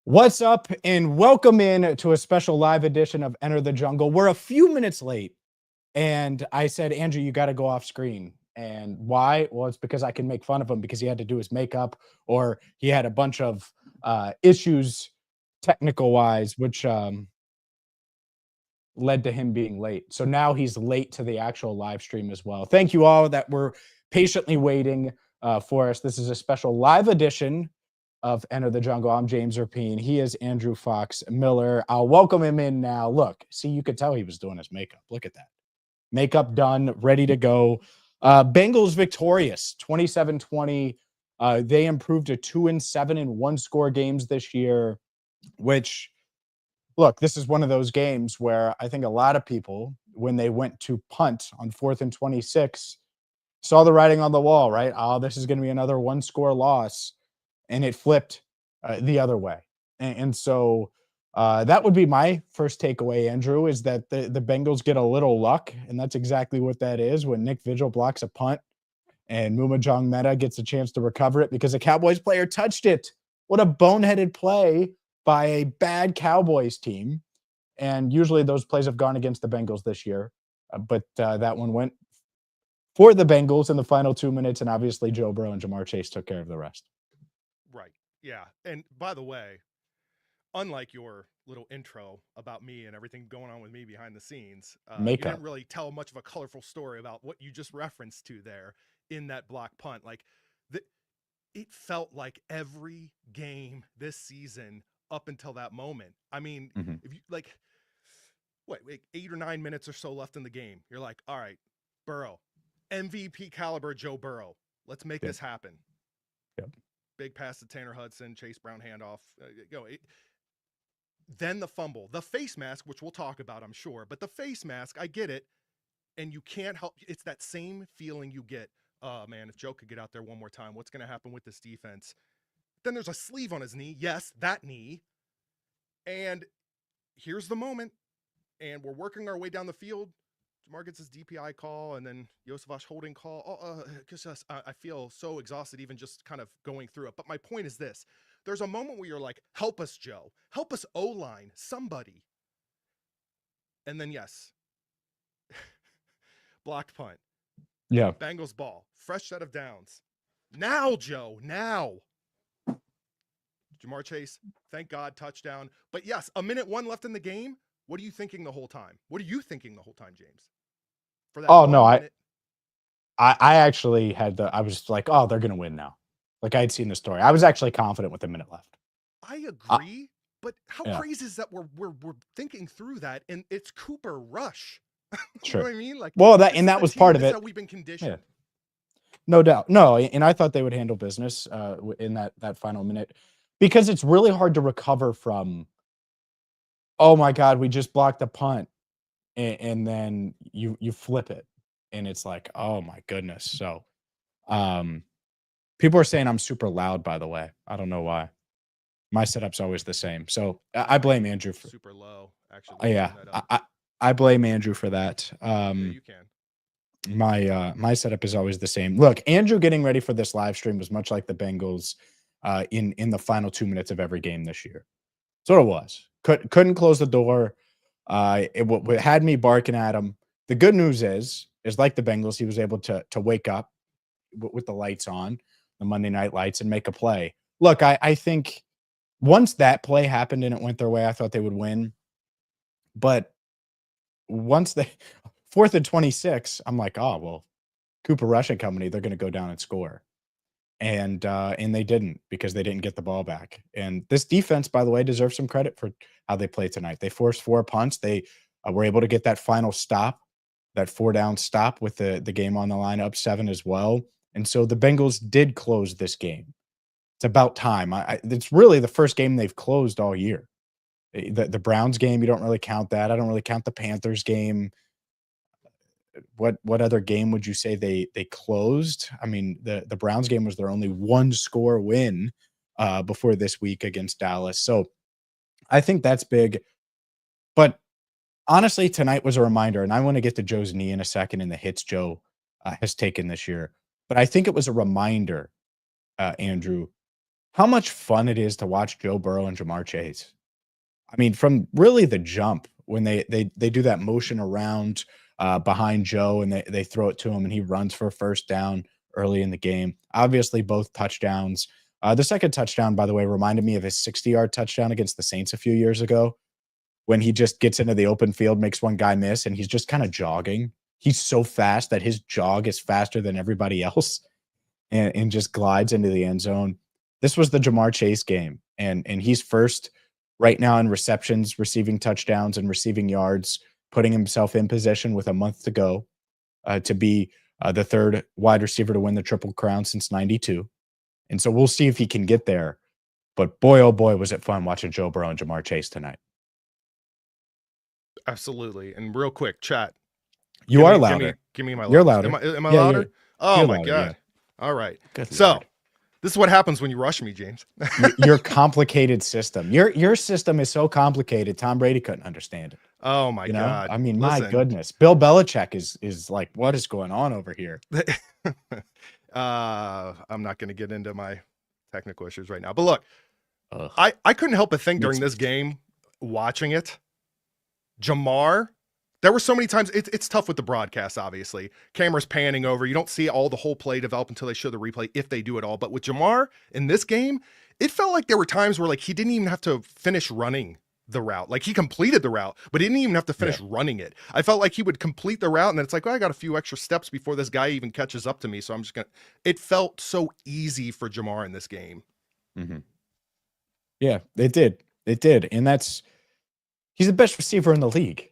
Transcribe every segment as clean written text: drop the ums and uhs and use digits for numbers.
What's up, and welcome in to a special live edition of Enter the Jungle. We're a few minutes late, and I said, Andrew, you got to go off screen. And why? Well, it's because I can make fun of him because he had to do his makeup or he had a bunch of issues technical wise, which led to him being late. So now he's late to the actual live stream as well. Thank you all that were patiently waiting for us. This is a special live edition of Enter the Jungle. I'm James Rapine. He is Andrew Fox Miller. I'll welcome him in now. Look, see, you could tell he was doing his makeup. Look at that. Makeup done, ready to go. Bengals victorious, 27-20. They improved to 2-7 in one-score games this year, which, look, this is one of those games where I think a lot of people, when they went to punt on 4th and 26, saw the writing on the wall, right? Oh, this is going to be another one-score loss. And it flipped the other way. And so that would be my first takeaway, Andrew, is that the Bengals get a little luck, and that's exactly what that is when Nick Vigil blocks a punt and Muma Meta gets a chance to recover it because a Cowboys player touched it. What a boneheaded play by a bad Cowboys team. And usually those plays have gone against the Bengals this year, but that one went for the Bengals in the final 2 minutes, and obviously Joe Burrow and Jamar Chase took care of the rest. Right. Yeah. And by the way, unlike your little intro about me and everything going on with me behind the scenes, you didn't really tell much of a colorful story about what you just referenced to there in that block punt. Like, it felt like every game this season up until that moment. I mean, if you like, what, like 8 or 9 minutes or so left in the game, you're like, all right, Burrow, MVP caliber Joe Burrow. Let's make this happen. Yep. Big pass to Tanner Hudson, Chase Brown handoff. Then the fumble, the face mask, which we'll talk about, I'm sure. But the face mask, I get it. And you can't help. It's that same feeling you get. Oh, man, if Joe could get out there one more time, what's going to happen with this defense? Then there's a sleeve on his knee. Yes, that knee. And here's the moment. And we're working our way down the field. Jamar gets his DPI call and then Joseph holding call. I feel so exhausted even just kind of going through it. But my point is this. There's a moment where you're like, help us, Joe. Help us, O-line, somebody. And then, yes, blocked punt. Yeah. Bengals ball. Fresh set of downs. Now, Joe, now. Jamar Chase, thank God, touchdown. But yes, a minute one left in the game. What are you thinking the whole time? What are you thinking the whole time, James? For that I actually had I was like, oh, they're gonna win now. Like I had seen the story. I was actually confident with a minute left. I agree, but how crazy is that we're thinking through that and it's Cooper Rush. You know what I mean? Like, well, that was part of it. How we've been conditioned. Yeah. No doubt. No, and I thought they would handle business in that final minute because it's really hard to recover from, oh my God, we just blocked the punt. And then you flip it and it's like, oh my goodness. So people are saying I'm super loud, by the way. I don't know why. My setup's always the same. So I blame Andrew for super low, actually. Yeah. I blame Andrew for that. You can. My setup is always the same. Look, Andrew getting ready for this live stream was much like the Bengals in the final 2 minutes of every game this year. That's what it was. Couldn't close the door. It had me barking at him. The good news is like the Bengals, he was able to wake up with the lights on, the Monday night lights, and make a play. Look, I think once that play happened and it went their way, I thought they would win. But once they 4th and 26, I'm like, oh well, Cooper Rush and company, they're going to go down and score. And they didn't because they didn't get the ball back. And this defense, by the way, deserves some credit for how they played tonight. They forced 4 punts. They were able to get that final stop, that 4-down stop with the game on the line, up 7 as well. And so the Bengals did close this game. It's about time. It's really the first game they've closed all year. The Browns game, you don't really count that. I don't really count the Panthers game. What other game would you say they closed? I mean, the Browns game was their only 1-score win before this week against Dallas. So I think that's big. But honestly, tonight was a reminder, and I want to get to Joe's knee in a second and the hits Joe has taken this year. But I think it was a reminder, Andrew, how much fun it is to watch Joe Burrow and Jamar Chase. I mean, from really the jump when they do that motion around behind Joe and they throw it to him and he runs for a first down early in the game. Obviously, both touchdowns. The second touchdown, by the way, reminded me of his 60-yard touchdown against the Saints a few years ago when he just gets into the open field, makes one guy miss, and he's just kind of jogging. He's so fast that his jog is faster than everybody else and just glides into the end zone. This was the Jamar Chase game, and he's first right now in receptions, receiving touchdowns, and receiving yards, putting himself in position with a month to go to be the third wide receiver to win the Triple Crown since '92. And so we'll see if he can get there. But boy, oh boy, was it fun watching Joe Burrow and Jamar Chase tonight. Absolutely. And real quick, chat. You are louder. Give me my You're louder. louder. Am I louder? Oh you're my louder, God. yeah. All right. Good So Lord. this is what happens when you rush me, James. Your complicated system. Your system is so complicated. Tom Brady couldn't understand it. Oh my God. I mean, Listen. my goodness. Bill Belichick is like, what is going on over here? I'm not going to get into my technical issues right now. But look, I couldn't help but think during this game, watching it, Jamar, there were so many times, it's tough with the broadcast, obviously. Camera's panning over. You don't see all the whole play develop until they show the replay, if they do at all. But with Jamar in this game, it felt like there were times where like he didn't even have to finish running the route. Like he completed the route, but he didn't even have to finish running it. I felt like he would complete the route and then it's like, well, I got a few extra steps before this guy even catches up to me. So I'm just going to, it felt so easy for Jamar in this game. Mm-hmm. Yeah, it did. It did. And he's the best receiver in the league.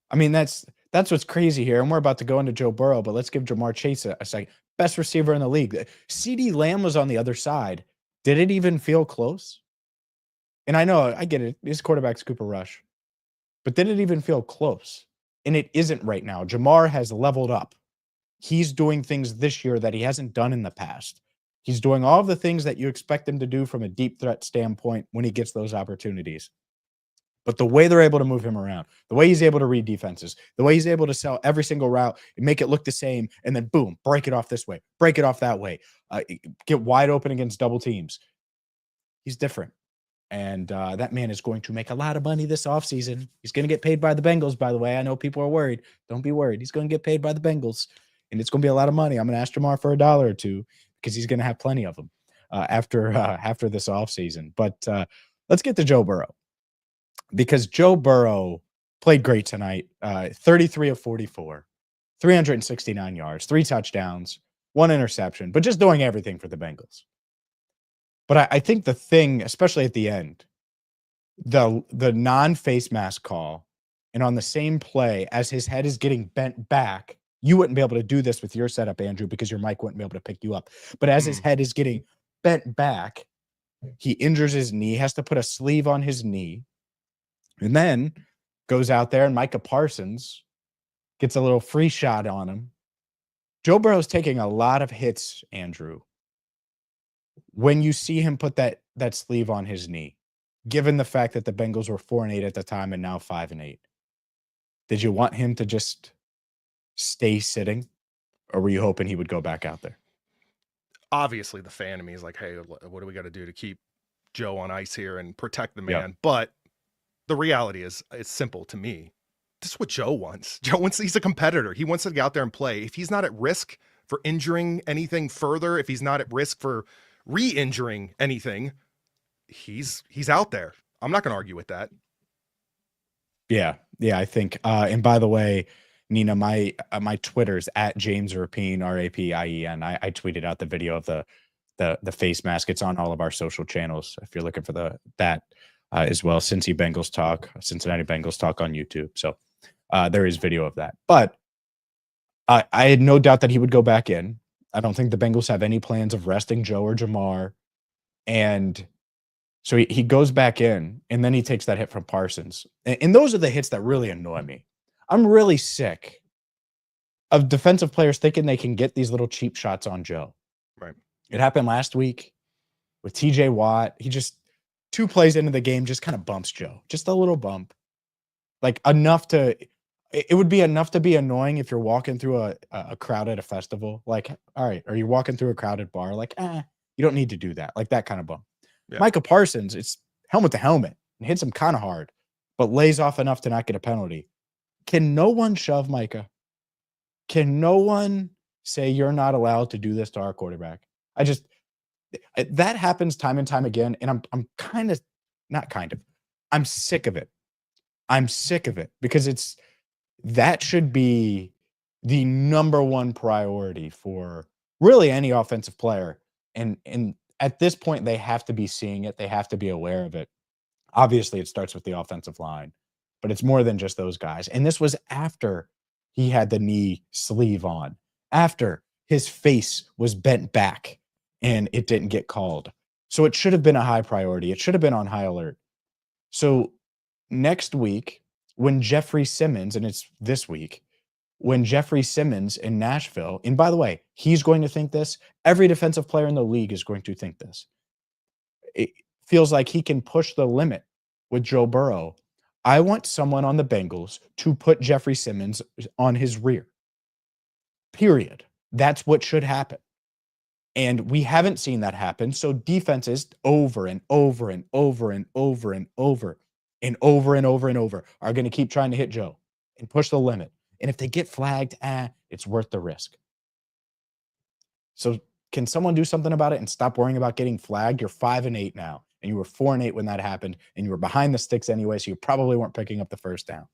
I mean, that's what's crazy here. And we're about to go into Joe Burrow, but let's give Jamar Chase a second. Best receiver in the league. CeeDee Lamb was on the other side. Did it even feel close? And I know, I get it. His quarterback's Cooper Rush. But did it even feel close? And it isn't right now. Jamar has leveled up. He's doing things this year that he hasn't done in the past. He's doing all of the things that you expect him to do from a deep threat standpoint when he gets those opportunities. But the way they're able to move him around, the way he's able to read defenses, the way he's able to sell every single route and make it look the same, and then boom, break it off this way, break it off that way, get wide open against double teams. He's different. And that man is going to make a lot of money this offseason. He's going to get paid by the Bengals, by the way. I know people are worried. Don't be worried. He's going to get paid by the Bengals, and it's going to be a lot of money. I'm going to ask Jamar for $1 or $2 because he's going to have plenty of them after this offseason. But let's get to Joe Burrow. Because Joe Burrow played great tonight, 33 of 44, 369 yards, 3 touchdowns, 1 interception, but just doing everything for the Bengals. But I think the thing, especially at the end, the non-face mask call, and on the same play as his head is getting bent back, you wouldn't be able to do this with your setup, Andrew, because your mic wouldn't be able to pick you up. But as his head is getting bent back, he injures his knee, has to put a sleeve on his knee, and then goes out there and Micah Parsons gets a little free shot on him. Joe Burrow's taking a lot of hits, Andrew, when you see him put that sleeve on his knee, given the fact that the Bengals were 4-8 at the time and now 5-8. Did you want him to just stay sitting, or were you hoping he would go back out there? Obviously, the fan in me is like, hey, what do we got to do to keep Joe on ice here and protect the man? Yep. But the reality is, it's simple to me. This is what Joe wants. He's a competitor. He wants to get out there and play. If he's not at risk for injuring anything further, if he's not at risk for re-injuring anything, he's out there. I'm not going to argue with that. Yeah, I think. And by the way, Nina, my Twitter's at James Rapien, Rapien. I tweeted out the video of the face mask. It's on all of our social channels if you're looking for that as well. Cincinnati Bengals Talk on YouTube. So there is video of that. But I had no doubt that he would go back in. I don't think the Bengals have any plans of resting Joe or Jamar. And so he goes back in, and then he takes that hit from Parsons. And those are the hits that really annoy me. I'm really sick of defensive players thinking they can get these little cheap shots on Joe. Right. It happened last week with TJ Watt. He just 2 plays into the game just kind of bumps Joe. Just a little bump. Like it would be enough to be annoying if you're walking through a crowd at a festival. Like, all right, are you walking through a crowded bar? Like, you don't need to do that. Like that kind of bump. Yeah. Micah Parsons, it's helmet to helmet and hits him kind of hard, but lays off enough to not get a penalty. Can no one shove Micah? Can no one say you're not allowed to do this to our quarterback? That happens time and time again, and I'm kind of not kind of. I'm sick of it. I'm sick of it because that should be the number one priority for really any offensive player. And at this point, they have to be seeing it. They have to be aware of it. Obviously, it starts with the offensive line, but it's more than just those guys. And this was after he had the knee sleeve on, after his face was bent back and it didn't get called. So it should have been a high priority. It should have been on high alert. So next week, when Jeffrey Simmons, and it's this week, when Jeffrey Simmons in Nashville, and by the way, he's going to think this, every defensive player in the league is going to think this. It feels like he can push the limit with Joe Burrow. I want someone on the Bengals to put Jeffrey Simmons on his rear. Period. That's what should happen. And we haven't seen that happen. So defenses over and over and over and over and over and over and over and over are going to keep trying to hit Joe and push the limit. And if they get flagged, it's worth the risk. So can someone do something about it and stop worrying about getting flagged? You're 5-8 now, and you were 4-8 when that happened, and you were behind the sticks anyway, so you probably weren't picking up the first down.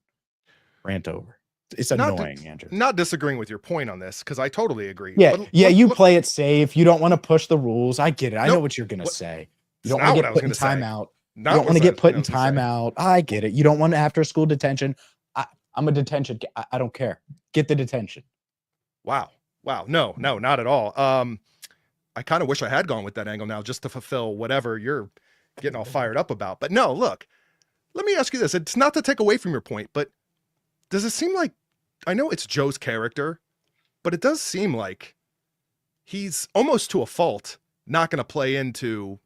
Rant over. It's annoying, Andrew. Not disagreeing with your point on this, because I totally agree. Yeah, you play it safe. You don't want to push the rules. I get it. I know what you're going to say. You don't want to get put in timeout. You don't want to get put in timeout. I get it. You don't want after school detention. I'm a detention. I don't care. Get the detention. Wow. No, not at all. I kind of wish I had gone with that angle now just to fulfill whatever you're getting all fired up about. But no, look, let me ask you this. It's not to take away from your point, but does it seem like, I know it's Joe's character, but it does seem like he's almost to a fault not going to play into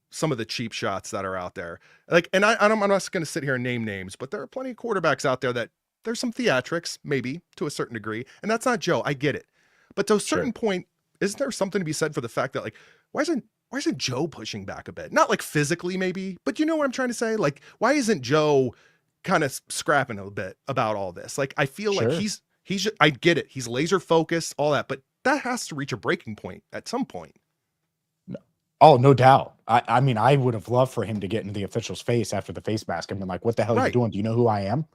some of the cheap shots that are out there. Like, and I'm not going to sit here and name names, but there are plenty of quarterbacks out there that there's some theatrics, maybe to a certain degree. And that's not Joe. I get it. But to a certain point, isn't there something to be said for the fact that, like, why isn't Joe pushing back a bit? Not like physically maybe, but you know what I'm trying to say? Like, why isn't Joe kind of scrapping a bit about all this? Like, I feel like he's I get it. He's laser focused, all that, but that has to reach a breaking point at some point. Oh, no doubt. I mean, I would have loved for him to get into the official's face after the face mask and been like, what the hell are you doing? Do you know who I am?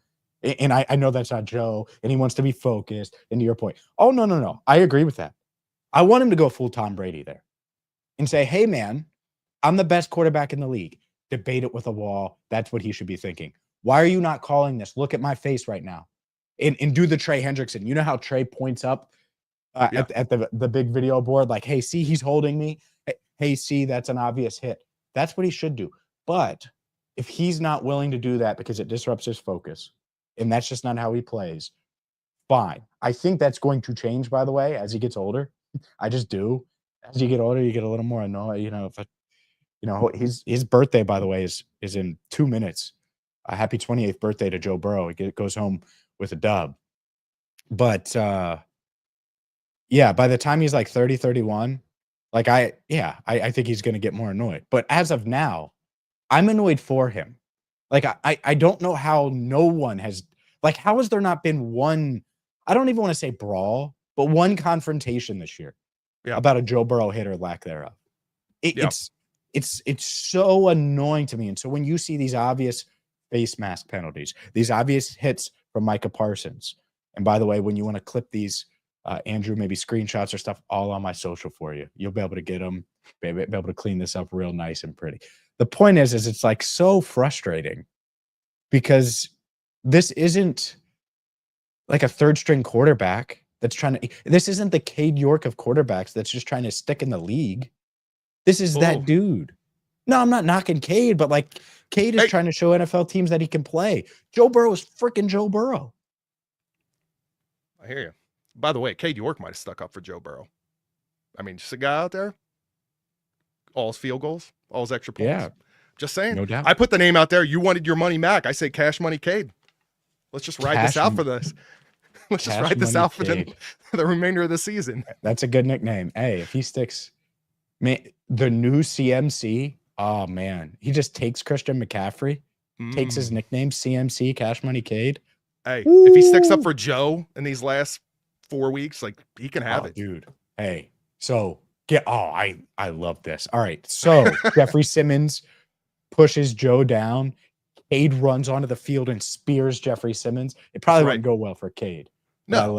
And I know that's not Joe, and he wants to be focused. And to your point, oh, no. I agree with that. I want him to go full Tom Brady there and say, hey, man, I'm the best quarterback in the league. Debate it with a wall. That's what he should be thinking. Why are you not calling this? Look at my face right now. And do the Trey Hendrickson. You know how Trey points up at the big video board like, hey, see, he's holding me. Hey, see, that's an obvious hit. That's what he should do. But if he's not willing to do that because it disrupts his focus, and that's just not how he plays, fine. I think that's going to change, by the way, as he gets older. I just do. As you get older, you get a little more annoyed. His birthday, by the way, is in 2 minutes. A happy 28th birthday to Joe Burrow. He goes home with a dub. But, by the time he's like 30, 31, like I think he's going to get more annoyed. But as of now, I'm annoyed for him. Like, I don't know how no one has, like, how has there not been one, I don't even want to say brawl, but one confrontation this year about a Joe Burrow hit or lack thereof. It's so annoying to me. And so when you see these obvious face mask penalties, these obvious hits from Micah Parsons, and by the way, when you want to clip these, Andrew, maybe screenshots or stuff all on my social for you, you'll be able to get them, be able to clean this up real nice and pretty. The point is it's like so frustrating because this isn't like a third string quarterback that's this isn't the Cade York of quarterbacks that's just trying to stick in the league. This is that dude. No, I'm not knocking Cade, but like Cade is trying to show NFL teams that he can play. Joe Burrow is freaking Joe Burrow. I hear you. By the way, Cade York might have stuck up for Joe Burrow. I mean, just a guy out there. All his field goals, all his extra points. Yeah. Just saying. No doubt. I put the name out there. You wanted your money back. I say Cash Money Cade. Let's just ride this out for this. Let's just ride this out for the remainder of the season. That's a good nickname. Hey, if he sticks, man, the new CMC Oh, man. He just takes Christian McCaffrey, takes his nickname, CMC, Cash Money Cade. Hey, Woo! if he sticks up for Joe in these last 4 weeks, like, he can have it. Dude. Hey, so I love this. All right. So Jeffrey Simmons pushes Joe down. Cade runs onto the field and spears Jeffrey Simmons. It probably wouldn't go well for Cade. No.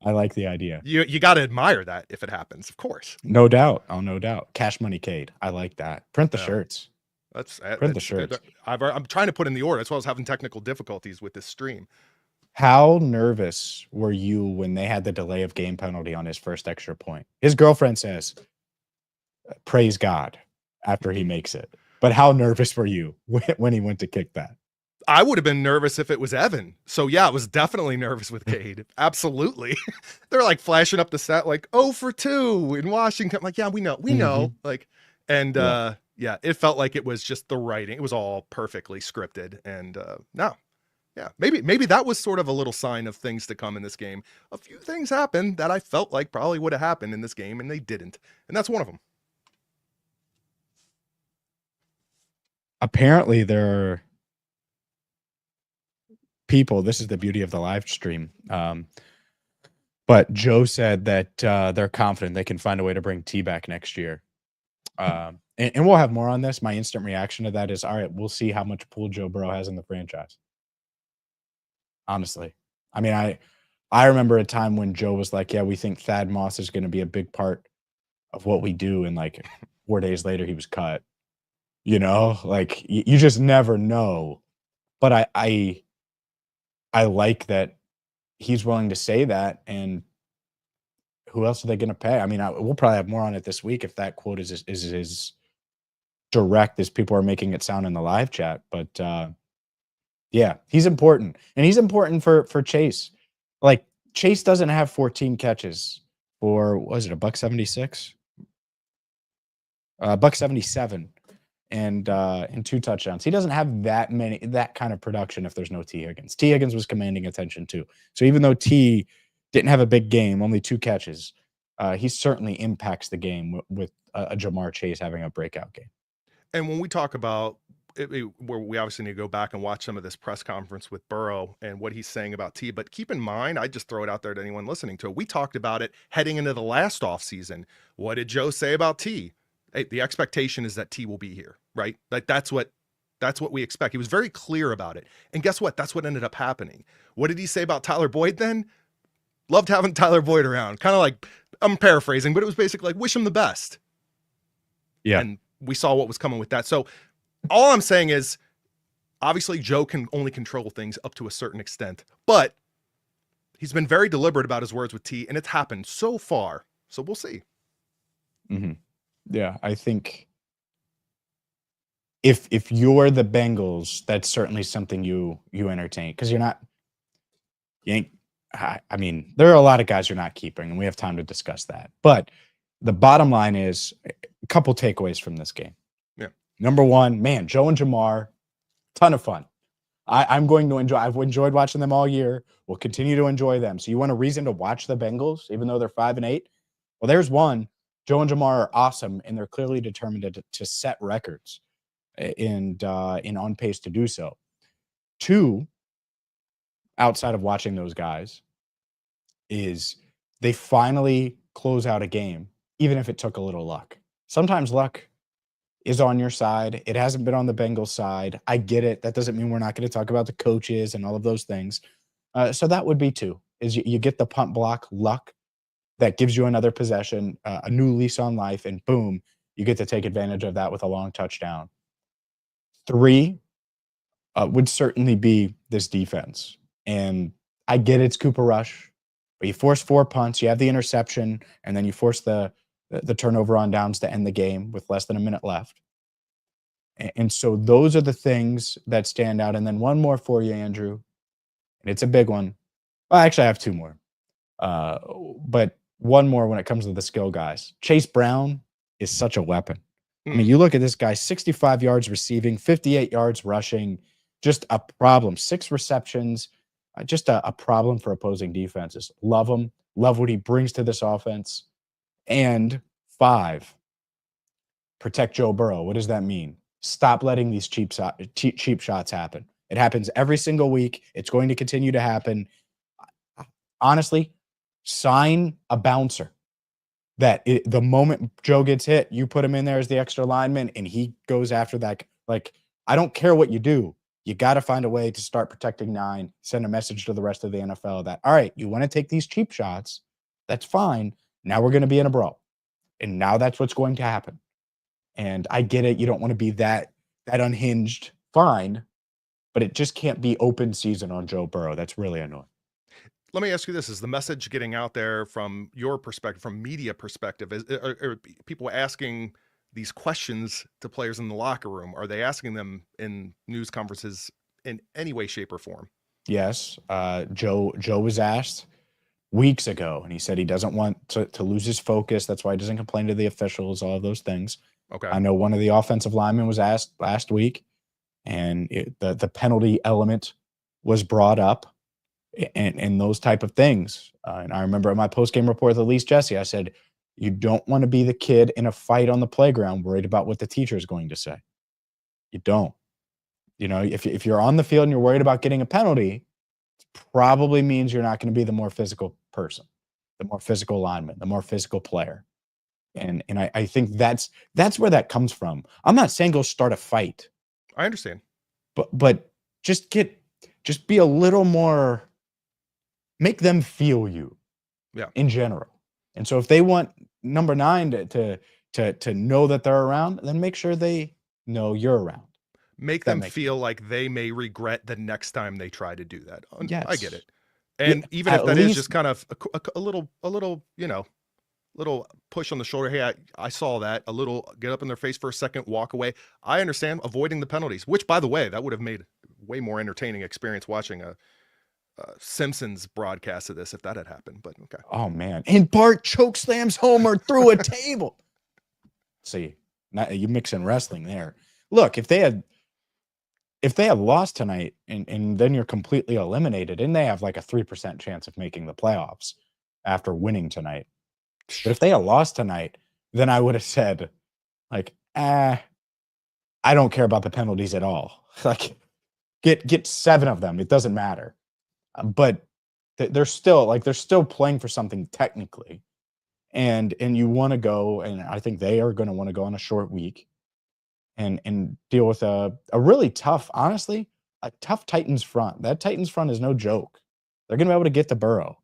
I like the idea. You got to admire that if it happens, of course. No doubt. Oh, no doubt. Cash Money Cade. I like that. Print the shirts. Print the shirts. I'm trying to put in the order. That's why I was having technical difficulties with this stream. How nervous were you when they had the delay of game penalty on his first extra point? His girlfriend says, praise God after he makes it. But how nervous were you when he went to kick that? I would have been nervous if it was Evan. So yeah, I was definitely nervous with Cade. Absolutely. They're like flashing up the stat like 0 for 2 in Washington. I'm like, yeah, we know. Like, and yeah, it felt like it was just the writing. It was all perfectly scripted. And no. Yeah, maybe that was sort of a little sign of things to come in this game. A few things happened that I felt like probably would have happened in this game, and they didn't. And that's one of them. Apparently, there are people, this is the beauty of the live stream, but Joe said that they're confident they can find a way to bring T back next year. And we'll have more on this. My instant reaction to that is, all right, we'll see how much pull Joe Burrow has in the franchise. Honestly. I mean, I remember a time when Joe was like, yeah, we think Thad Moss is going to be a big part of what we do. And like 4 days later, he was cut. You know, like you just never know. But I like that he's willing to say that. And who else are they going to pay? I mean, we'll probably have more on it this week if that quote is as direct as people are making it sound in the live chat. But yeah, he's important. And he's important for Chase. Like, Chase doesn't have 14 catches for, was it a $176? $177 and 2 touchdowns. He doesn't have that kind of production if there's no T. Higgins. T. Higgins was commanding attention too. So even though T didn't have a big game, only 2 catches, he certainly impacts the game with a Jamar Chase having a breakout game. And when we talk about where we obviously need to go back and watch some of this press conference with Burrow and what he's saying about T, but keep in mind, I just throw it out there to anyone listening to it. We talked about it heading into the last offseason. What did Joe say about T? Hey, the expectation is that T will be here, right? Like that's what we expect. He was very clear about it. And guess what? That's what ended up happening. What did he say about Tyler Boyd then? Loved having Tyler Boyd around. Kind of like, I'm paraphrasing, but it was basically like, wish him the best. Yeah. And we saw what was coming with that. So all I'm saying is, obviously, Joe can only control things up to a certain extent, but he's been very deliberate about his words with T, and it's happened so far. So we'll see. Mm-hmm. Yeah, I think if you're the Bengals, that's certainly something you entertain because I mean, there are a lot of guys you're not keeping, and we have time to discuss that. But the bottom line is a couple takeaways from this game. Yeah. Number one, man, Joe and Jamar, ton of fun. I'm going to enjoy. I've enjoyed watching them all year. We'll continue to enjoy them. So you want a reason to watch the Bengals, even though they're 5-8? Well, there's one. Joe and Jamar are awesome, and they're clearly determined to set records and on pace to do so. 2, outside of watching those guys, is they finally close out a game, even if it took a little luck. Sometimes luck is on your side. It hasn't been on the Bengals side. I get it. That doesn't mean we're not going to talk about the coaches and all of those things. So that would be 2, is you get the punt block luck that gives you another possession, a new lease on life, and boom, you get to take advantage of that with a long touchdown. 3 would certainly be this defense. And I get it's Cooper Rush, but you force 4 punts, you have the interception, and then you force the turnover on downs to end the game with less than a minute left. And so those are the things that stand out. And then one more for you, Andrew, and it's a big one. Well, actually, I have 2 more. But one more when it comes to the skill guys. Chase Brown is such a weapon. I mean, you look at this guy, 65 yards receiving, 58 yards rushing, just a problem. 6 receptions, just a problem for opposing defenses. Love him. Love what he brings to this offense. And 5, protect Joe Burrow. What does that mean? Stop letting these cheap shots happen. It happens every single week. It's going to continue to happen. Honestly, sign a bouncer that the moment Joe gets hit, you put him in there as the extra lineman and he goes after that. Like, I don't care what you do. You got to find a way to start protecting 9, send a message to the rest of the NFL that, all right, you want to take these cheap shots. That's fine. Now we're going to be in a brawl. And now that's what's going to happen. And I get it. You don't want to be that unhinged. Fine. But it just can't be open season on Joe Burrow. That's really annoying. Let me ask you this. Is the message getting out there from your perspective, from media perspective? Are people asking these questions to players in the locker room? Are they asking them in news conferences in any way, shape, or form? Yes. Joe was asked weeks ago, and he said he doesn't want to lose his focus. That's why he doesn't complain to the officials, all of those things. Okay. I know one of the offensive linemen was asked last week, and the penalty element was brought up. And those type of things. And I remember in my post-game report with Elise Jesse, I said, you don't want to be the kid in a fight on the playground worried about what the teacher is going to say. You don't. You know, if you're on the field and you're worried about getting a penalty, it probably means you're not going to be the more physical person, the more physical lineman, the more physical player. And I think that's where that comes from. I'm not saying go start a fight. I understand. But just be a little more. Make them feel you, in general. And so if they want number 9 to know that they're around, then make sure they know you're around. Make them feel like they may regret the next time they try to do that. Yes. I get it. And even if that is just kind of a little, little push on the shoulder. Hey, I saw that. A little get up in their face for a second, walk away. I understand avoiding the penalties, which, by the way, that would have made way more entertaining experience watching a Simpsons broadcast of this if that had happened. But okay. Oh man! And Bart chokeslams Homer through a table. See, now you mixing wrestling there. Look, if they had lost tonight and then you're completely eliminated, and they have like a 3% chance of making the playoffs after winning tonight. But if they had lost tonight, then I would have said, like, I don't care about the penalties at all. Like, get 7 of them. It doesn't matter. But they're still playing for something technically, and you want to go, and I think they are going to want to go on a short week, and deal with a really tough, honestly, a tough Titans front. That Titans front is no joke. They're going to be able to get to Burrow,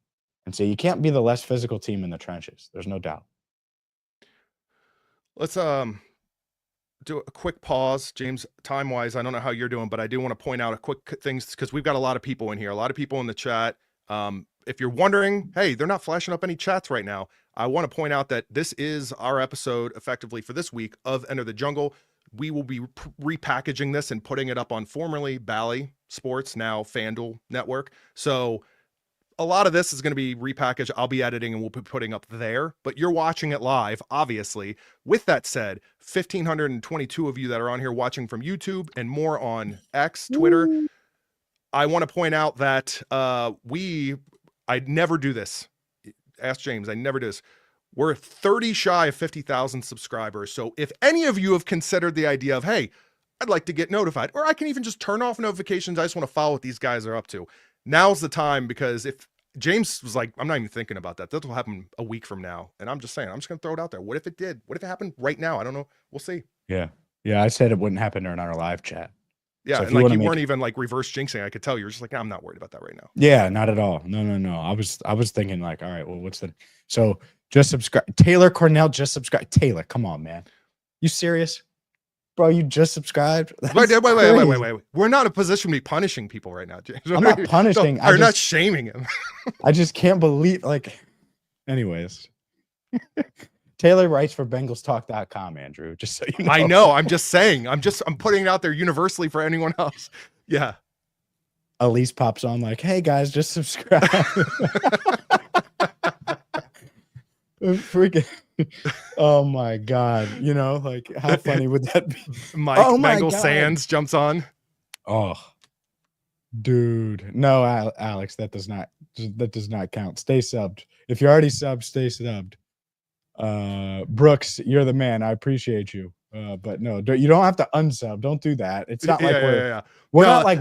and so you can't be the less physical team in the trenches. There's no doubt. Let's do a quick pause, James. Time wise, I don't know how you're doing, but I do want to point out a quick things because we've got a lot of people in here, a lot of people in the chat. If you're wondering, hey, they're not flashing up any chats right now. I want to point out that this is our episode effectively for this week of Enter the Jungle. We will be repackaging this and putting it up on formerly Bally Sports, now FanDuel Network. So a lot of this is going to be repackaged. I'll be editing and we'll be putting up there, but you're watching it live, obviously. With that said, 1,522 of you that are on here watching from YouTube and more on X, Twitter. I want to point out that I never do this. Ask James, I never do this. We're 30 shy of 50,000 subscribers. So if any of you have considered the idea of, hey, I'd like to get notified, or I can even just turn off notifications. I just want to follow what these guys are up to. Now's the time, because if James was like, I'm not even thinking about that. That will happen a week from now. And I'm just saying, I'm just going to throw it out there. What if it did? What if it happened right now? I don't know. We'll see. Yeah. I said it wouldn't happen during our live chat. Yeah. So and like you weren't even like reverse jinxing. I could tell you're just like, I'm not worried about that right now. Yeah, not at all. No. I was thinking like, all right, well, so just subscribe. Taylor Cornell just subscribe. Taylor, come on, man. You serious? Bro, you just subscribed? Wait. We're not in a position to be punishing people right now, James. I'm not punishing. We're not shaming him. I just can't believe, anyways. Taylor writes for BengalsTalk.com, Andrew, just so you know. I know. I'm just saying. I'm putting it out there universally for anyone else. Yeah. Elise pops on like, hey, guys, just subscribe. Freaking. Oh my God. How funny would that be? Mike Bengal Sands jumps on. Oh, dude. No, Alex, that does not count. Stay subbed. If you're already subbed, stay subbed. Brooks, you're the man. I appreciate you. But no, you don't have to unsub. Don't do that. It's not like Yeah. we're No, not like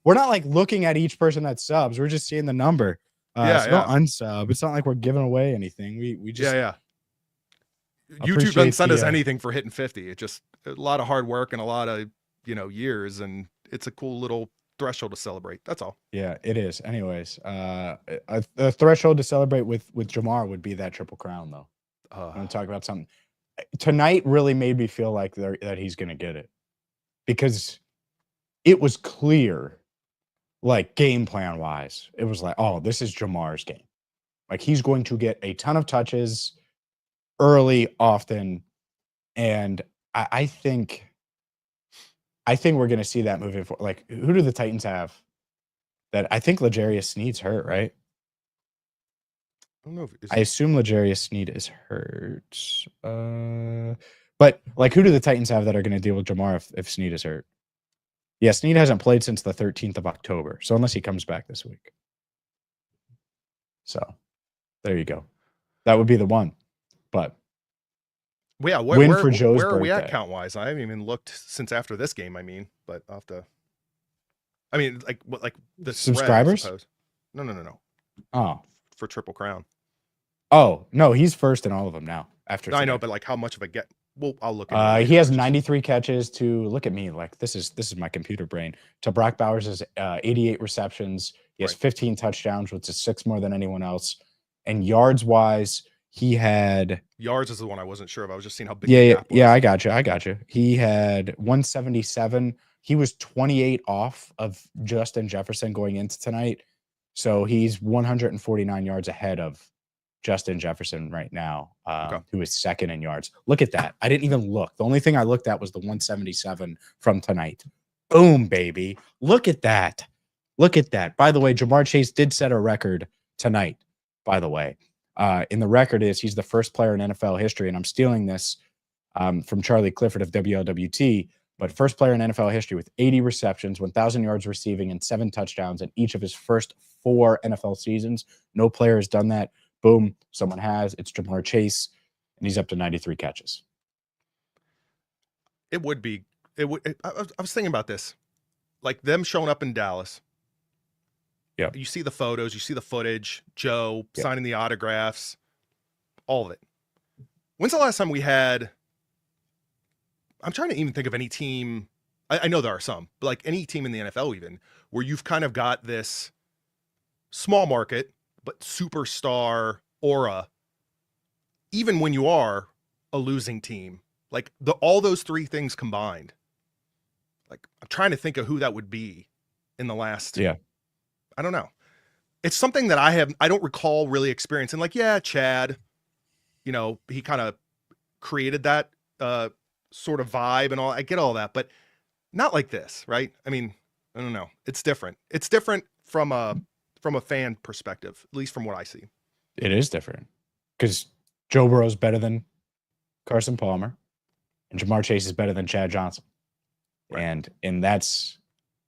we're not like looking at each person that subs. We're just seeing the number. So don't unsub. It's not like we're giving away anything. We just YouTube doesn't send us the, anything for hitting 50. It's just a lot of hard work and a lot of years, and it's a cool little threshold to celebrate. That's all. Yeah, it is. Anyways, a threshold to celebrate with Jamar would be that Triple Crown, though. I'm gonna talk about something. Tonight really made me feel like that he's gonna get it, because it was clear, like game plan wise, it was like, oh, this is Jamar's game. Like he's going to get a ton of touches early, often, and I think we're gonna see that moving forward. Like, who do the Titans have? That I think L'Jarius Sneed's hurt, right? I don't know. I assume L'Jarius Sneed is hurt. But like, who do the Titans have that are going to deal with Jamar if Sneed is hurt? Yeah, Sneed hasn't played since the 13th of October. So unless he comes back this week. So there you go. That would be the one. But yeah, where are we at count wise? I haven't even looked since after this game. I mean, but I'll have to. I mean, like the subscribers? Spread, no. Oh, for Triple Crown. Oh no, he's first in all of them now. After I know, but like how much of a get? Well, I'll look at it. He has 93 catches to look at me. Like this is my computer brain. To Brock Bowers is 88 receptions. He has 15 touchdowns, which is 6 more than anyone else. And yards wise, he had yards is the one I wasn't sure of. I was just seeing how big. Yeah. I got you. He had 177. He was 28 off of Justin Jefferson going into tonight, so he's 149 yards ahead of Justin Jefferson right now, who is second in yards. Look at that. I didn't even look. The only thing I looked at was the 177 from tonight. Boom, baby. Look at that. By the way, Jamar Chase did set a record tonight, by the way. In the record is he's the first player in NFL history, and I'm stealing this from Charlie Clifford of WLWT, but first player in NFL history with 80 receptions, 1,000 yards receiving, and 7 touchdowns in each of his first 4 NFL seasons. No player has done that. Boom, someone has. It's Jamar Chase, and he's up to 93 catches. I was thinking about this. Like them showing up in Dallas. Yeah. You see the photos, you see the footage, Joe signing the autographs, all of it. When's the last time we had, I'm trying to even think of any team, I know there are some, but like any team in the NFL even, where you've kind of got this small market, but superstar aura, even when you are a losing team, like all those 3 things combined. Like I'm trying to think of who that would be in the last. Yeah. I don't know. It's something that I don't recall really experiencing. Like, yeah, Chad, he kind of created that sort of vibe and all. I get all that, but not like this, right? I mean, I don't know. It's different. It's different from a fan perspective, at least from what I see. It is different because Joe Burrow is better than Carson Palmer, and Jamar Chase is better than Chad Johnson. Right. And that's,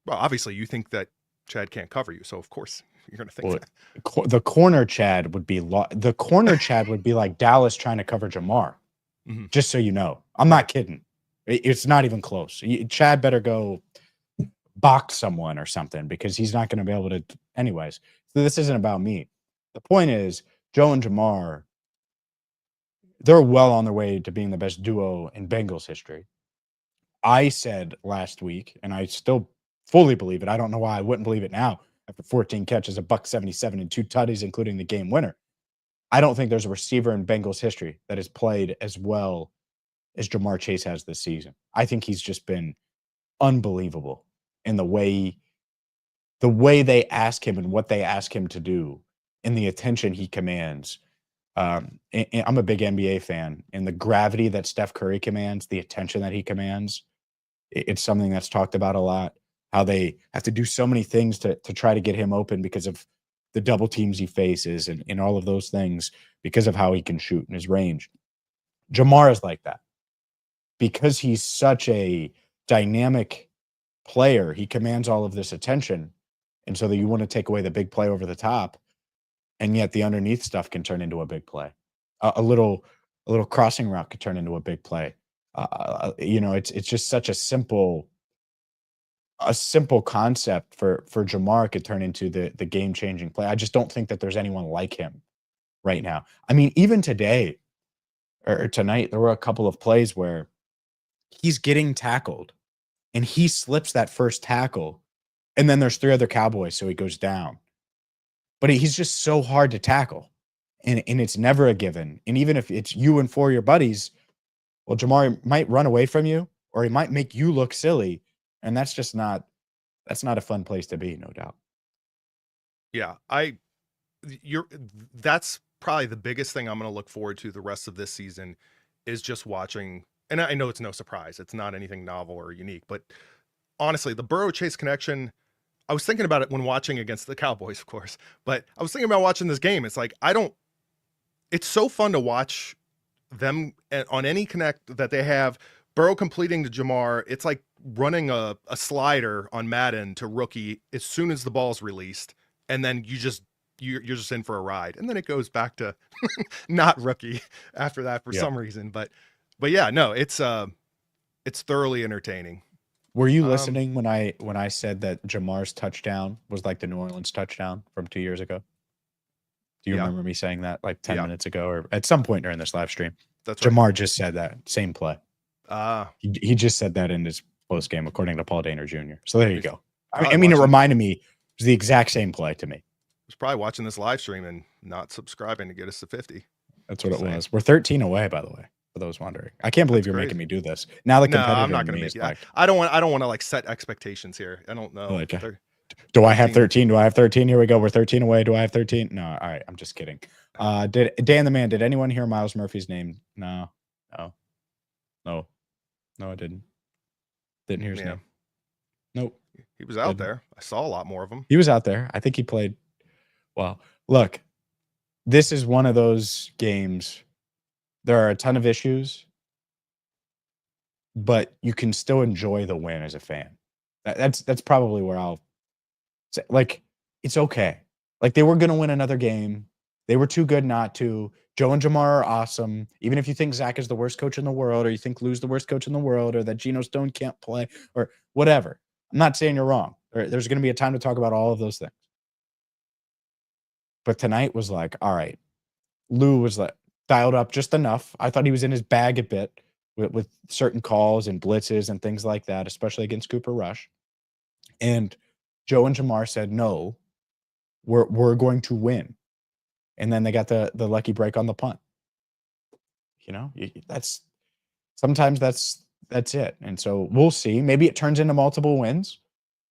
well, obviously you think that Chad can't cover you, so of course you're going to think that. The corner Chad would be like Dallas trying to cover Jamar. Mm-hmm. Just so you know, I'm not kidding. It's not even close. Chad better go box someone or something because he's not going to be able to. Anyways, so this isn't about me. The point is, Joe and Jamar, they're well on their way to being the best duo in Bengals history. I said last week, and I still fully believe it. I don't know why I wouldn't believe it now. After 14 catches, $177 and 2 tutties, including the game winner. I don't think there's a receiver in Bengals history that has played as well as Jamar Chase has this season. I think he's just been unbelievable in the way they ask him and what they ask him to do and the attention he commands. And I'm a big NBA fan, and the gravity that Steph Curry commands, the attention that he commands, it's something that's talked about a lot. How they have to do so many things to try to get him open because of the double teams he faces and all of those things because of how he can shoot in his range. Jamar is like that. Because he's such a dynamic player, he commands all of this attention. And so that you want to take away the big play over the top, and yet the underneath stuff can turn into a big play. A little crossing route could turn into a big play. It's just such a simple concept for Jamar could turn into the game-changing play. I just don't think that there's anyone like him right now. I mean, even today or tonight, there were a couple of plays where he's getting tackled and he slips that first tackle, and then there's 3 other Cowboys, so he goes down. But he's just so hard to tackle, and it's never a given. And even if it's you and 4 of your buddies, well, Jamar might run away from you, or he might make you look silly, and that's not a fun place to be, no doubt. Yeah, that's probably the biggest thing I'm going to look forward to the rest of this season is just watching. And I know it's no surprise. It's not anything novel or unique, but honestly, the Burrow Chase connection, I was thinking about it when watching against the Cowboys, of course, but I was thinking about watching this game. It's like, it's so fun to watch them on any connect that they have. Burrow completing to Jamar. It's like running a slider on Madden to rookie as soon as the ball's released. And then you're just in for a ride. And then it goes back to not rookie after that for some reason. But yeah, no, it's thoroughly entertaining. Were you listening when I said that Jamar's touchdown was like the New Orleans touchdown from 2 years ago? Do you remember me saying that like 10 minutes ago or at some point during this live stream? That's right. Jamar just said that same play. He just said that in his post game, according to Paul Dehner Jr. So there you go. I mean, it reminded me, it was the exact same play to me. I was probably watching this live stream and not subscribing to get us to 50. That's what it was. We're 13 away, by the way, for those wondering. I can't believe you're making me do this. Now the competitor. No, I'm not going to make it. Like, I don't want to like set expectations here. I don't know. Like, do I have 13? Do I have 13? Here we go. We're 13 away. Do I have 13? No. All right. I'm just kidding. Did Dan the Man, did anyone hear Miles Murphy's name? No, I didn't. Didn't hear his name. Nope. He was out there. I saw a lot more of him. He was out there. I think he played well. Look, this is one of those games. There are a ton of issues, but you can still enjoy the win as a fan. That's probably where I'll say, like, it's okay. Like, they were going to win another game. They were too good not to. Joe and Jamar are awesome. Even if you think Zach is the worst coach in the world, or you think Lou's the worst coach in the world, or that Geno Stone can't play, or whatever. I'm not saying you're wrong. There's going to be a time to talk about all of those things. But tonight was like, all right, Lou was like dialed up just enough. I thought he was in his bag a bit with certain calls and blitzes and things like that, especially against Cooper Rush. And Joe and Jamar said, no, we're going to win. And then they got the lucky break on the punt. Sometimes that's it. And so we'll see. Maybe it turns into multiple wins.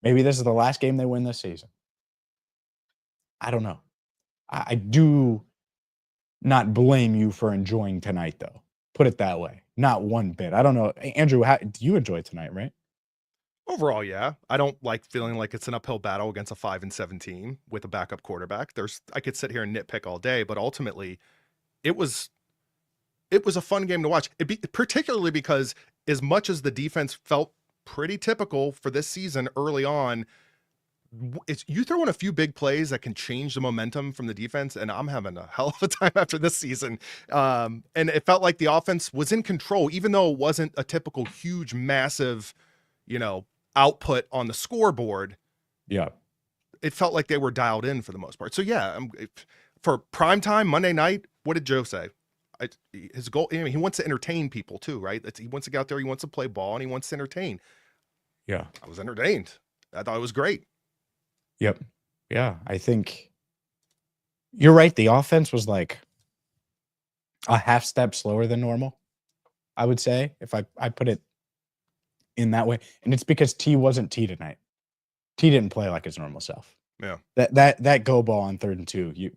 Maybe this is the last game they win this season. I don't know. I do not blame you for enjoying tonight, though. Put it that way. Not one bit. I don't know. Andrew, do you enjoy tonight, right? Overall, yeah. I don't like feeling like it's an uphill battle against a 5-7 team with a backup quarterback. I could sit here and nitpick all day, but ultimately it was a fun game to watch. Particularly because as much as the defense felt pretty typical for this season early on, you throw in a few big plays that can change the momentum from the defense, and I'm having a hell of a time after this season. And it felt like the offense was in control, even though it wasn't a typical huge, massive, output on the scoreboard. Yeah. It felt like they were dialed in for the most part. So yeah, for primetime Monday night, what did Joe say? His goal, he wants to entertain people too, right? He wants to get out there, he wants to play ball, and he wants to entertain. Yeah. I was entertained. I thought it was great. Yep. Yeah. I think you're right. The offense was like a half step slower than normal, I would say, if I put it in that way. And it's because T wasn't T tonight. T didn't play like his normal self. Yeah. That go ball on 3rd and 2, you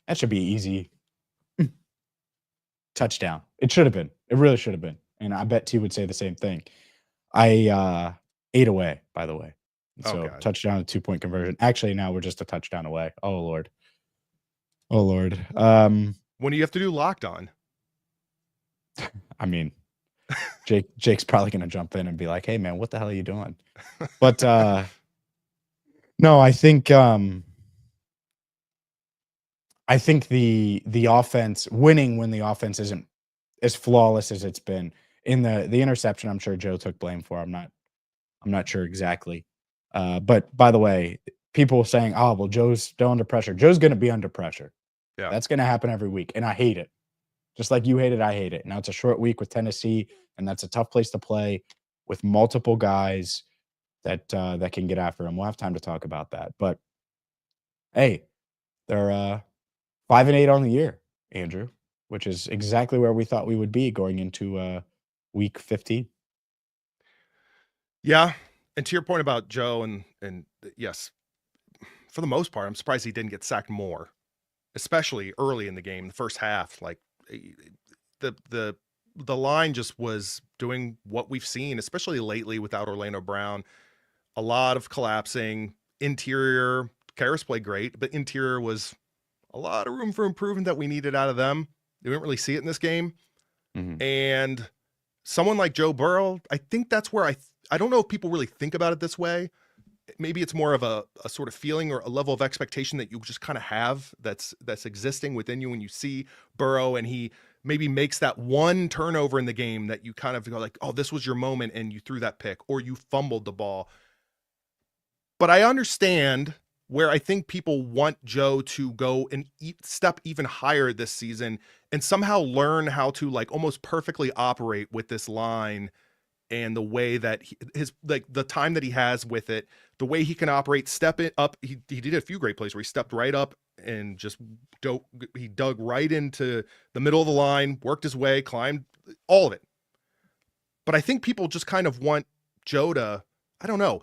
that should be easy. Touchdown. It should have been. It really should have been. And I bet T would say the same thing. I 8 away, by the way. So touchdown, a 2-point conversion. Actually, now we're just a touchdown away. Oh Lord. When do you have to do locked on? I mean, Jake's probably going to jump in and be like, "Hey man, what the hell are you doing?" But no, I think the offense winning when the offense isn't as flawless as it's been in the interception, I'm sure Joe took blame for. I'm not sure exactly. But by the way, people saying, "Oh, well, Joe's still under pressure." Joe's going to be under pressure. Yeah. That's going to happen every week, and I hate it. Just like you hate it, I hate it. Now it's a short week with Tennessee, and that's a tough place to play with multiple guys that can get after him. We'll have time to talk about that. But hey, they're 5-8 on the year, Andrew, which is exactly where we thought we would be going into week 15. Yeah. And to your point about Joe and yes, for the most part, I'm surprised he didn't get sacked more, especially early in the game, the first half. Like the line just was doing what we've seen, especially lately without Orlando Brown. A lot of collapsing. Interior, Karras played great, but interior was a lot of room for improvement that we needed out of them. We didn't really see it in this game. Mhm. And someone like Joe Burrow, I think that's where I don't know if people really think about it this way. Maybe it's more of a sort of feeling or a level of expectation that you just kind of have that's existing within you when you see Burrow and he maybe makes that one turnover in the game that you kind of go like, oh, this was your moment and you threw that pick or you fumbled the ball. But I understand where I think people want Joe to go and step even higher this season and somehow learn how to like almost perfectly operate with this line and the way that his like the time that he has with it, the way he can operate, step it up. He did a few great plays where he stepped right up and just he dug right into the middle of the line, worked his way, climbed all of it. But I think people just kind of want Joe to, I don't know.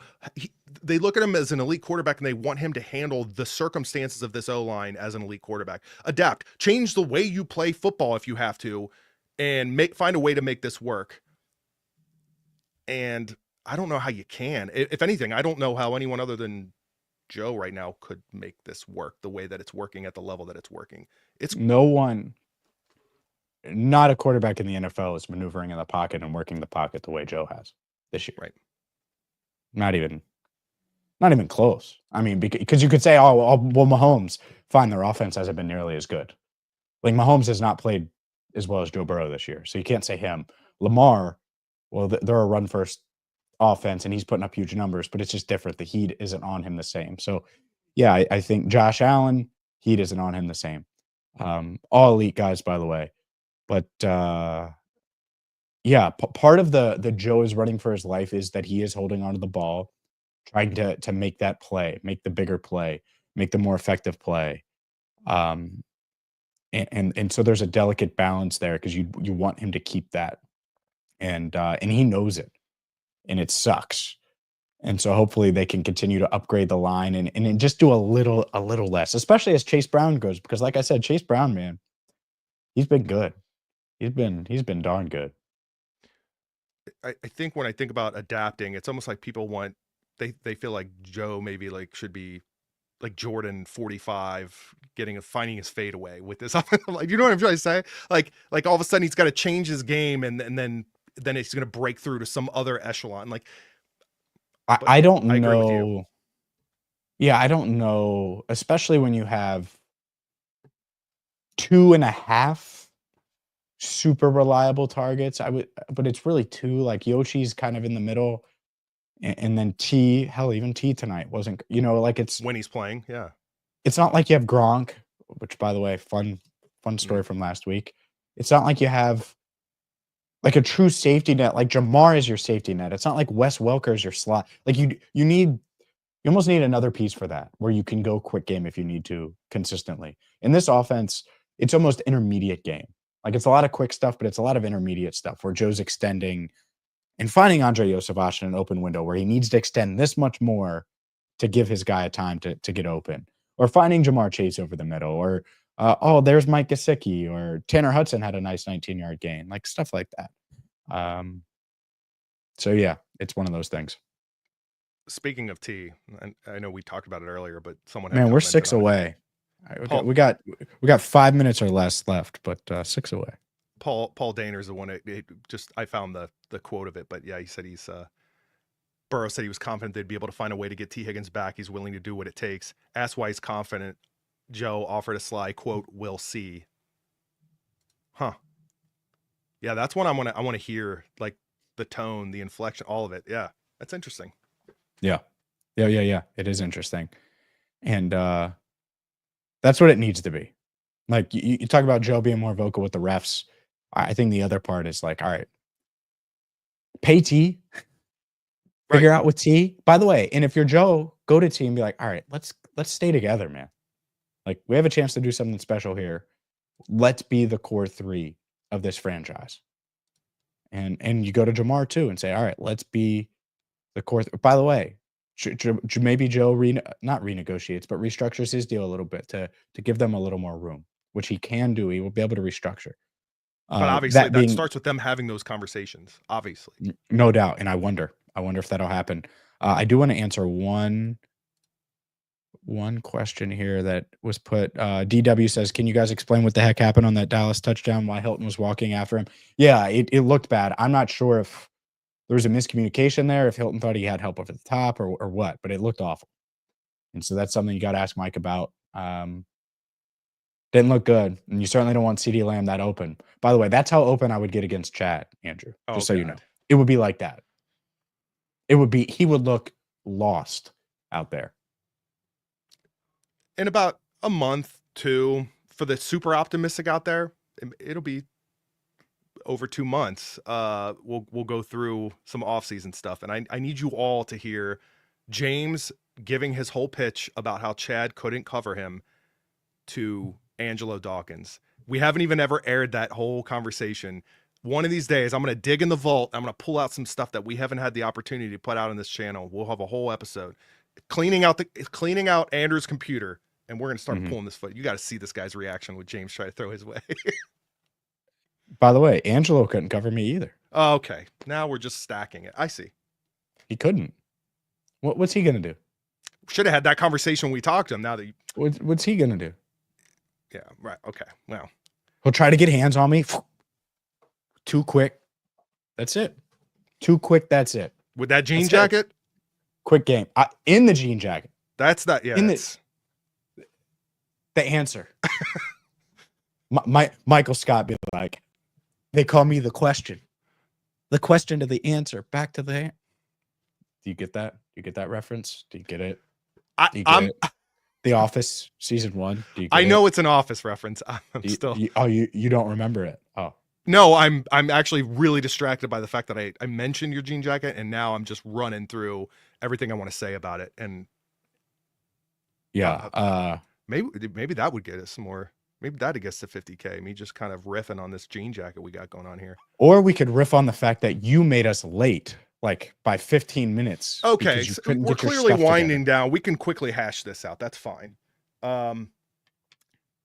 They look at him as an elite quarterback and they want him to handle the circumstances of this O-line as an elite quarterback. Adapt, change the way you play football if you have to, and find a way to make this work. And I don't know how you can. If anything, I don't know how anyone other than Joe right now could make this work the way that it's working at the level that it's working. It's No one, not a quarterback in the NFL is maneuvering in the pocket and working the pocket the way Joe has this year. right. Not even close. I mean, because you could say, oh, well, Mahomes, fine, their offense hasn't been nearly as good. Like Mahomes has not played as well as Joe Burrow this year, so you can't say him. Lamar, well, they're a run first offense, and he's putting up huge numbers, but it's just different. The heat isn't on him the same. So, yeah, I think Josh Allen, heat isn't on him the same. All elite guys, by the way, but yeah, part of the Joe is running for his life is that he is holding onto the ball, trying to make that play, make the bigger play, make the more effective play. Um, and so there's a delicate balance there because you want him to keep that, and he knows it, and it sucks. And so hopefully they can continue to upgrade the line and just do a little less, especially as Chase Brown goes, because like I said, Chase Brown, man, he's been good. He's been darn good. I think when I think about adapting, it's almost like people want they feel like Joe maybe like should be like Jordan 45 finding his fadeaway with this like you know what I'm trying to say? Like all of a sudden he's got to change his game and then it's going to break through to some other echelon. Like I don't I agree with you. know. Yeah, I don't know, especially when you have 2.5 super reliable targets. But it's really 2, like, Yoshi's kind of in the middle, and then hell, even T tonight wasn't like, When he's playing, yeah. it's not like you have Gronk, which, by the way, fun story from last week. It's not like you have, like, a true safety net, like Jamar is your safety net. It's not like Wes Welker is your slot. Like, you almost need another piece for that, where you can go quick game if you need to consistently. In this offense, it's almost intermediate game. Like, it's a lot of quick stuff, but it's a lot of intermediate stuff where Joe's extending and finding Andre Yosavash in an open window where he needs to extend this much more to give his guy a time to get open, or finding Jamar Chase over the middle, or there's Mike Gesicki, or Tanner Hudson had a nice 19-yard gain, like stuff like that. So yeah, it's one of those things. Speaking of T, and I know we talked about it earlier, but someone had Man, we're commented 6 on it. away. Paul- We got 5 minutes or less left, but 6 away. Paul Daner's the one I found the quote of it, but yeah, he said Burrow said he was confident they'd be able to find a way to get T. Higgins back. He's willing to do what it takes. Asked why he's confident. Joe offered a sly quote, "We'll see." Huh. Yeah, that's one I want to hear, like the tone, the inflection, all of it. Yeah, that's interesting. Yeah. It is interesting. And that's what it needs to be. Like you talk about Joe being more vocal with the refs. I think the other part is like, all right, pay T, figure out with T. By the way, and if you're Joe, go to T and be like, all right, let's stay together, man. Like we have a chance to do something special here. Let's be the core three of this franchise. And you go to Jamar too and say, all right, let's be the core. By the way, maybe Joe not renegotiates, but restructures his deal a little bit to give them a little more room, which he can do. He will be able to restructure. But obviously, that starts with them having those conversations. Obviously, no doubt. And I wonder if that'll happen. I do want to answer one question here that was put. DW says, "Can you guys explain what the heck happened on that Dallas touchdown? Why Hilton was walking after him?" Yeah, it looked bad. I'm not sure if there was a miscommunication there, if Hilton thought he had help over the top or what, but it looked awful. And so that's something you got to ask Mike about. Didn't look good, and you certainly don't want CeeDee Lamb that open. By the way, that's how open I would get against Chad, Andrew, just so you know. It would be like that. He would look lost out there. In about a month, 2, for the super optimistic out there, it'll be over 2 months. We'll go through some offseason stuff, and I need you all to hear James giving his whole pitch about how Chad couldn't cover him to Angelo Dawkins. We haven't even ever aired that whole conversation. One of these days, I'm going to dig in the vault. I'm going to pull out some stuff that we haven't had the opportunity to put out on this channel. We'll have a whole episode cleaning out Andrew's computer, and we're going to start pulling this foot. You got to see this guy's reaction with James try to throw his way. By the way, Angelo couldn't cover me either. Oh, okay. Now we're just stacking it. I see. He couldn't. What's he going to do? Should have had that conversation when we talked to him. Now that what's he going to do? Yeah, right. Okay. Well, he'll try to get hands on me. Too quick. That's it. Too quick. That's it. With that jean jacket? Quick game. In the jean jacket. That's that. Yeah. The answer. Michael Scott be like, they call me the question. The question to the answer. Back to the. Do you get that? Do you get that reference? Do you get it? It? The Office season 1. Do you get know it's an Office reference. You don't remember it? Oh no, I'm actually really distracted by the fact that I mentioned your jean jacket, and now I'm just running through everything I want to say about it. And yeah, maybe that would get us more. Maybe that'd get us to 50K. Me just kind of riffing on this jean jacket we got going on here. Or we could riff on the fact that you made us late. Like by 15 minutes. Okay, so we're clearly winding down. We can quickly hash this out. That's fine.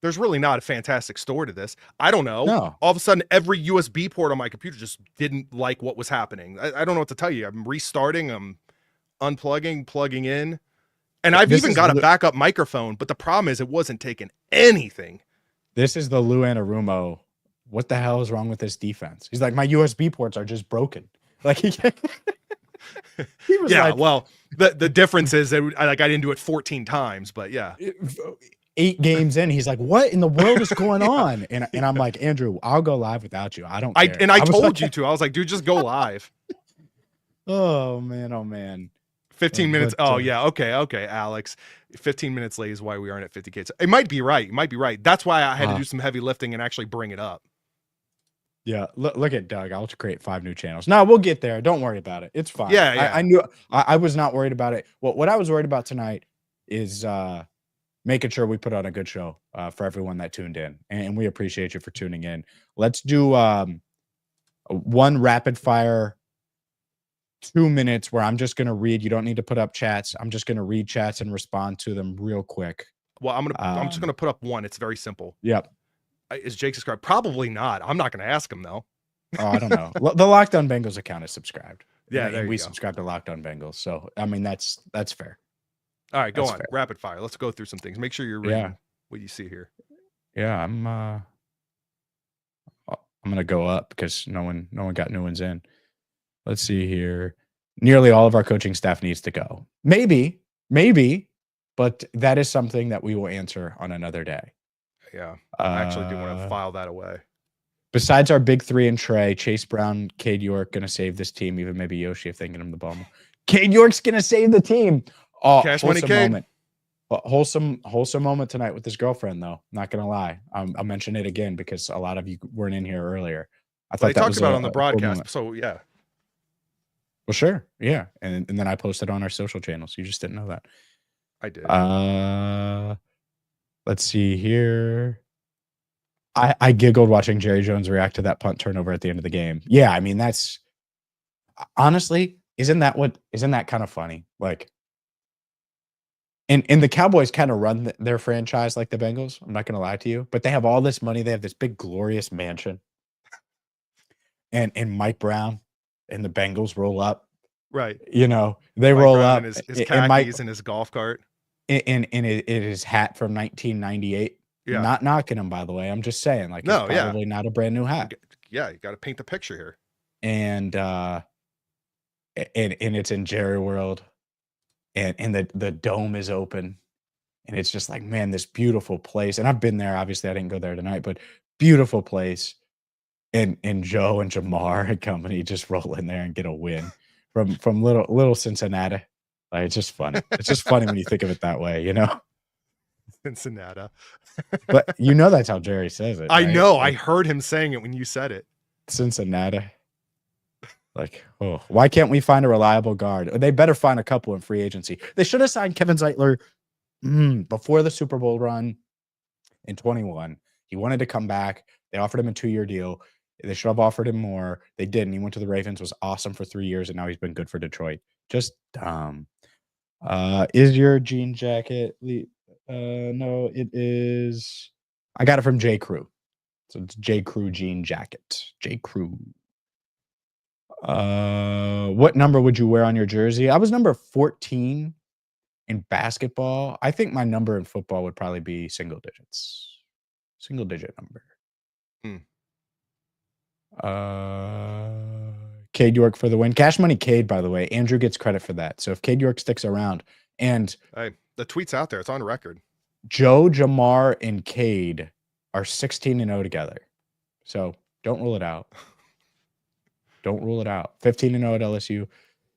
There's really not a fantastic story to this. I don't know. No. All of a sudden, every USB port on my computer just didn't like what was happening. I don't know what to tell you. I'm restarting. I'm unplugging, plugging in. And I've even got a backup microphone, but the problem is it wasn't taking anything. This is the Lou Anarumo. What the hell is wrong with this defense? He's like, my USB ports are just broken. Like he was yeah, well, the difference is that I didn't do it 14 times, but yeah. 8 games in, he's like, what in the world is going on? And I'm like, Andrew, I'll go live without you. I don't care. I told you to. I was like, dude, just go live. Oh man. 15 minutes. Yeah. Okay, Alex. 15 minutes late is why we aren't at 50K. So it might be right. That's why I had to do some heavy lifting and actually bring it up. Yeah, look at Doug. I'll create 5 new channels. No, we'll get there. Don't worry about it. It's fine. Yeah. I knew I was not worried about it. What I was worried about tonight is making sure we put on a good show for everyone that tuned in, and we appreciate you for tuning in. Let's do one rapid fire 2 minutes where I'm just gonna read. You don't need to put up chats. I'm just gonna read chats and respond to them real quick. Well, I'm just gonna put up one. It's very simple. Yep. Is Jake subscribed? Probably not. I'm not going to ask him though. Oh, I don't know. The Locked On Bengals account is subscribed. Yeah, we subscribe to Locked On Bengals. So I mean, that's fair. All right, go on. Fair. Rapid fire. Let's go through some things. Make sure you're reading what you see here. Yeah, I'm gonna go up because no one got new ones in. Let's see here. Nearly all of our coaching staff needs to go. Maybe, but that is something that we will answer on another day. Yeah, I actually do want to file that away. Besides our big three and Trey, Chase Brown, Cade York going to save this team. Even maybe Yoshi if they can get him the ball more. Cade York's going to save the team. Oh, Cash money, wholesome Cade. moment. Wholesome moment tonight with his girlfriend, though. Not going to lie. I'll mention it again because a lot of you weren't in here earlier. I thought They that talked was about it on the cool broadcast. moment. So, yeah. Well, sure. Yeah. And then I posted on our social channels. You just didn't know that. I did. Let's see here. I giggled watching Jerry Jones react to that punt turnover at the end of the game. Yeah, I mean, that's honestly, isn't that kind of funny? Like, and the Cowboys kind of run their franchise like the Bengals. I'm not going to lie to you, but they have all this money. They have this big, glorious mansion. And Mike Brown and the Bengals roll up. Right. You know, they Mike roll Brown up. in his khakis and his golf cart. In his hat from 1998. Yeah. Not knocking him, by the way. I'm just saying, like, no, it's probably not a brand new hat. Yeah, you got to paint the picture here. And it's in Jerry World, and the dome is open, and it's just like, man, this beautiful place. And I've been there. Obviously, I didn't go there tonight, but beautiful place. And Joe and Jamar and company just roll in there and get a win from little Cincinnati. Like, it's just funny. It's just funny when you think of it that way, you know. Cincinnati. But you know that's how Jerry says it. I right? know. Like, I heard him saying it when you said it. Cincinnati. Like, oh, why can't we find a reliable guard? They better find a couple in free agency. They should have signed Kevin Zeitler before the Super Bowl run in 21. He wanted to come back. They offered him a 2-year deal. They should have offered him more. They didn't. He went to the Ravens, was awesome for 3 years, and now he's been good for Detroit. Just dumb. Is your jean jacket? No, it is. I got it from J. Crew. So it's J. Crew jean jacket. J. Crew. What number would you wear on your jersey? I was number 14 in basketball. I think my number in football would probably be single digits. Single digit number. Cade York for the win. Cash money Cade, by the way. Andrew gets credit for that. So if Cade York sticks around, and hey, the tweet's out there, it's on record. Joe, Jamar, and Cade are 16-0 together. So don't rule it out. Don't rule it out. 15-0 at LSU.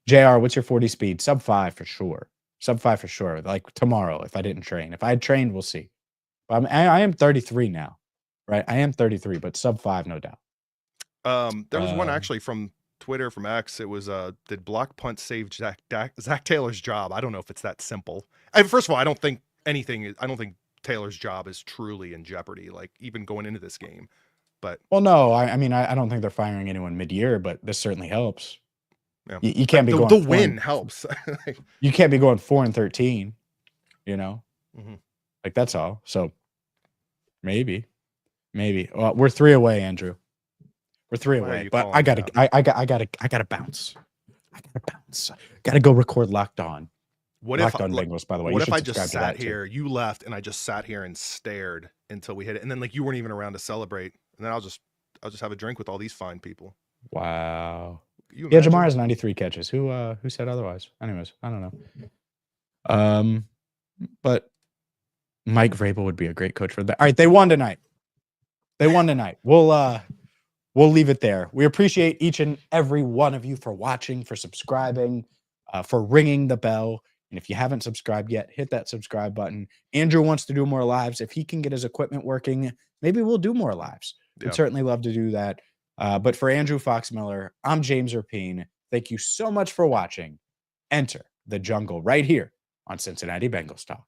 JR, what's your 40 speed? Sub 5 for sure. Sub 5 for sure. Like tomorrow, if I didn't train. If I had trained, we'll see. But I am 33 now, right? I am 33, but sub 5, no doubt. There was one actually from Twitter, from X. It was, did block punt save Zach Taylor's job? I don't know if it's that simple. First of all, I don't think Taylor's job is truly in jeopardy, like even going into this game. But well, no, I mean, I don't think they're firing anyone mid-year, but this certainly helps. Yeah. You can't be going. The win helps. You can't be going 4-13. You know, mm-hmm. Like that's all. So maybe. Well, we're 3 away, Andrew. We're 3 away, but I gotta bounce. Gotta go record Locked On. Locked On Bengals, by the way. What if I just sat here? You left, and I just sat here and stared until we hit it, and then like you weren't even around to celebrate, and then I'll just have a drink with all these fine people. Wow. Yeah, Jamar has 93 catches. Who said otherwise? Anyways, I don't know. But Mike Vrabel would be a great coach for that. All right, they won tonight. We'll leave it there. We appreciate each and every one of you for watching, for subscribing, for ringing the bell. And if you haven't subscribed yet, hit that subscribe button. Andrew wants to do more lives. If he can get his equipment working, maybe we'll do more lives. Yeah. We'd certainly love to do that. But for Andrew Fox Miller, I'm James Rapine. Thank you so much for watching. Enter the jungle right here on Cincinnati Bengals Talk.